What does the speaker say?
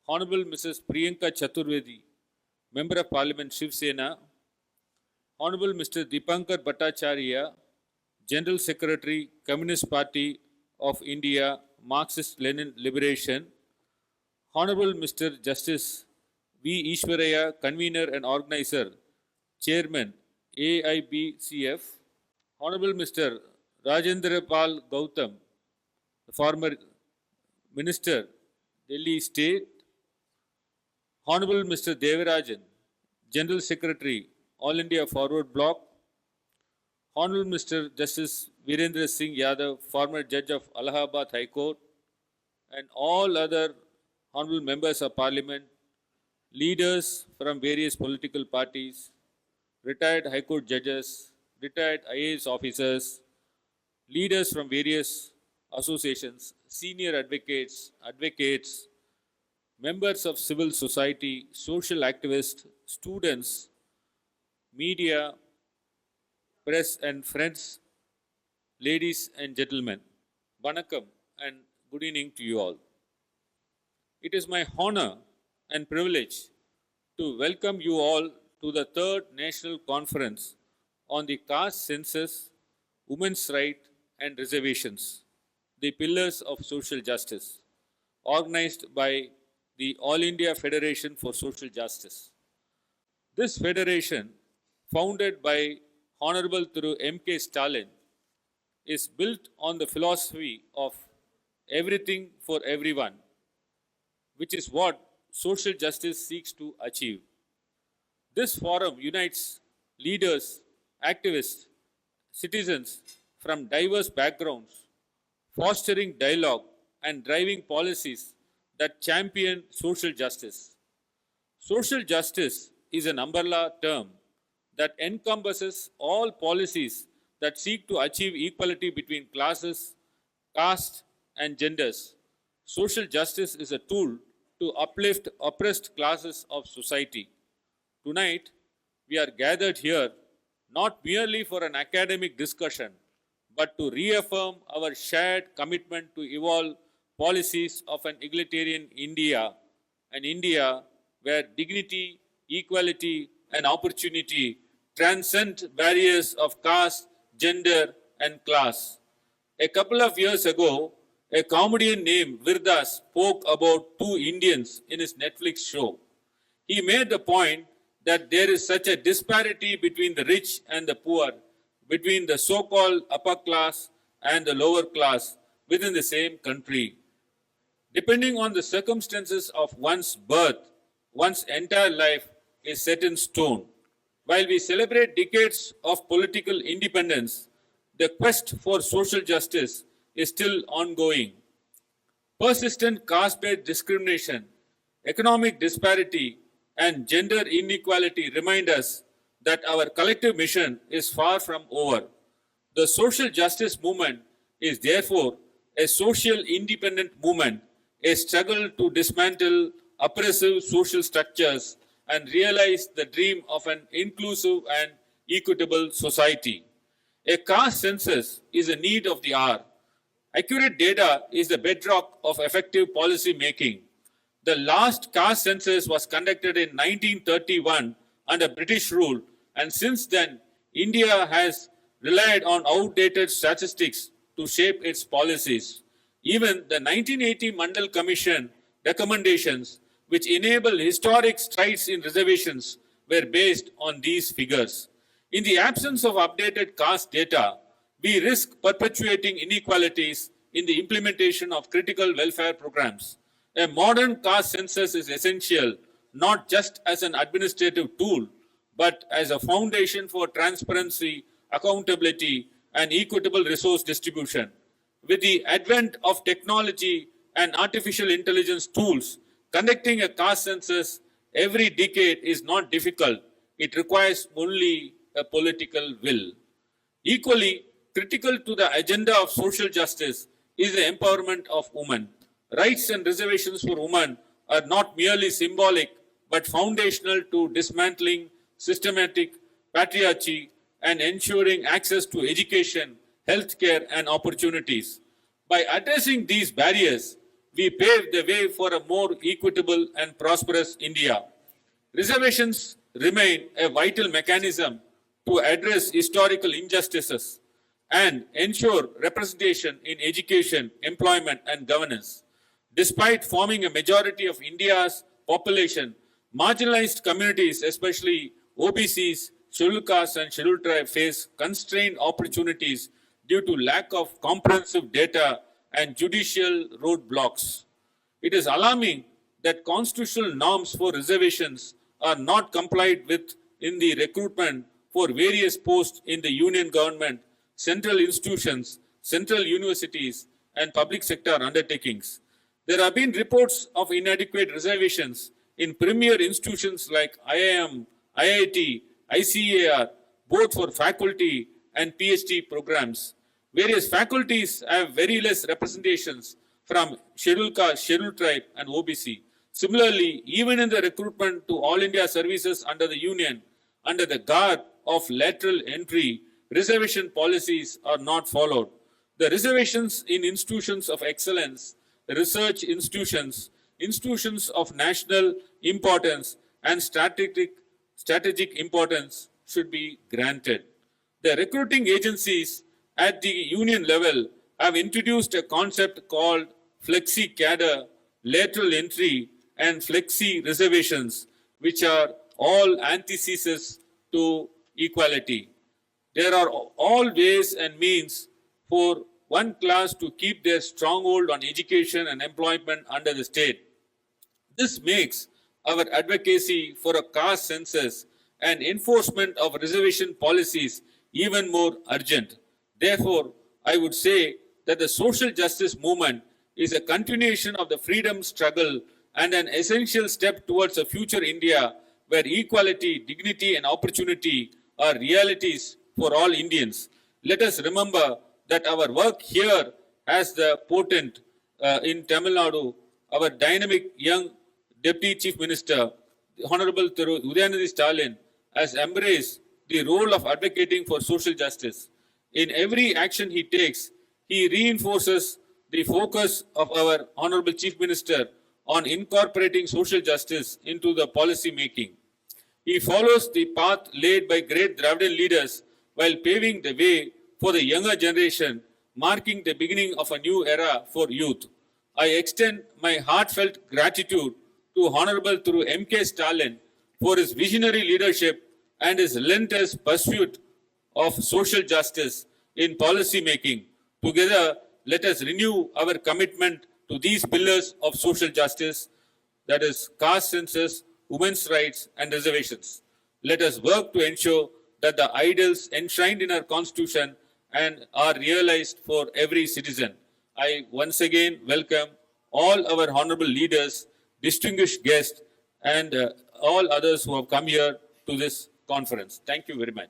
Hon'ble Mrs. Priyanka Chaturvedi, Member of Parliament Shiv Sena, Hon'ble Mr. Dipankar Bhattacharya, General Secretary, Communist Party of India, Marxist-Lenin Liberation, Honorable Mr. Justice V. Ishwaraya, Convenor and Organizer, Chairman, AIFSJ, Honorable Mr. Rajendra Pal Gautam, the former Minister, Delhi State, Honorable Mr. Devarajan, General Secretary, All India Forward Bloc, Honorable Mr. Justice Virendra Singh Yadav, former Judge of Allahabad High Court, and all other Honorable Members of Parliament, leaders from various political parties, retired High Court judges, retired IAS officers, leaders from various associations, senior advocates, members of civil society, social activists, students, media, press and friends, ladies and gentlemen, Vanakkam and good evening to you all. It is my honor and privilege to welcome you all to the third National Conference on the Caste Census, Women's Rights and Reservations, the Pillars of Social Justice, organized by the All India Federation for Social Justice. This federation, founded by Honorable Thiru M.K. Stalin, is built on the philosophy of everything for everyone, which is what social justice seeks to achieve. This forum unites leaders, activists, citizens from diverse backgrounds, fostering dialogue and driving policies that champion social justice. Social justice is an umbrella term that encompasses all policies that seek to achieve equality between classes, caste, and genders. Social justice is a tool to uplift oppressed classes of society. Tonight, we are gathered here not merely for an academic discussion, but to reaffirm our shared commitment to evolve policies of an egalitarian India, an India where dignity, equality, and opportunity transcend barriers of caste, gender, and class. A couple of years ago, a comedian named Virdas spoke about two Indians in his Netflix show. He made the point that there is such a disparity between the rich and the poor, between the so-called upper class and the lower class within the same country. Depending on the circumstances of one's birth, one's entire life is set in stone. While we celebrate decades of political independence, the quest for social justice is still ongoing. Persistent caste-based discrimination, economic disparity, and gender inequality remind us that our collective mission is far from over. The social justice movement is therefore a social independent movement, a struggle to dismantle oppressive social structures and realize the dream of an inclusive and equitable society. A caste census is a need of the hour. Accurate data is the bedrock of effective policy making. The last caste census was conducted in 1931 under British rule, and since then, India has relied on outdated statistics to shape its policies. Even the 1980 Mandal Commission recommendations, which enable historic strides in reservations, were based on these figures. In the absence of updated caste data, we risk perpetuating inequalities in the implementation of critical welfare programs. A modern caste census is essential not just as an administrative tool, but as a foundation for transparency, accountability, and equitable resource distribution. With the advent of technology and artificial intelligence tools, conducting a caste census every decade is not difficult. It requires only a political will. Equally critical to the agenda of social justice is the empowerment of women. Rights and reservations for women are not merely symbolic, but foundational to dismantling systematic patriarchy and ensuring access to education, healthcare, and opportunities. By addressing these barriers, we pave the way for a more equitable and prosperous India. Reservations remain a vital mechanism to address historical injustices and ensure representation in education, employment, and governance. Despite forming a majority of India's population, marginalized communities, especially OBCs, scheduled castes, and scheduled tribes, face constrained opportunities due to lack of comprehensive data and judicial roadblocks. It is alarming that constitutional norms for reservations are not complied with in the recruitment for various posts in the union government, central institutions, central universities, and public sector undertakings. There have been reports of inadequate reservations in premier institutions like IIM, IIT, ICAR, both for faculty and PhD programs. Various faculties have very less representations from scheduled caste, scheduled tribe, and OBC. Similarly, even in the recruitment to All India services under the Union, under the garb of lateral entry, reservation policies are not followed. The reservations in institutions of excellence, research institutions, institutions of national importance, and strategic importance should be granted. The recruiting agencies at the union level have introduced a concept called flexi cadre, lateral entry, and flexi reservations, which are all antitheses to equality. There are all ways and means for one class to keep their stronghold on education and employment under the state. This makes our advocacy for a caste census and enforcement of reservation policies even more urgent. Therefore, I would say that the social justice movement is a continuation of the freedom struggle and an essential step towards a future India where equality, dignity, and opportunity are realities for all Indians. Let us remember that our work here as the potent in Tamil Nadu, our dynamic young Deputy Chief Minister, Hon'ble Udayanidhi Stalin, has embraced the role of advocating for social justice. In every action he takes, he reinforces the focus of our Honorable Chief Minister on incorporating social justice into the policy making. He follows the path laid by great Dravidian leaders while paving the way for the younger generation, marking the beginning of a new era for youth. I extend my heartfelt gratitude to Honorable through M.K. Stalin for his visionary leadership and his relentless pursuit of social justice in policy making. Together, let us renew our commitment to these pillars of social justice, that is, caste census, women's rights, and reservations. Let us work to ensure that the ideals enshrined in our Constitution and are realized for every citizen. I once again welcome all our honorable leaders, distinguished guests, and all others who have come here to this conference. Thank you very much.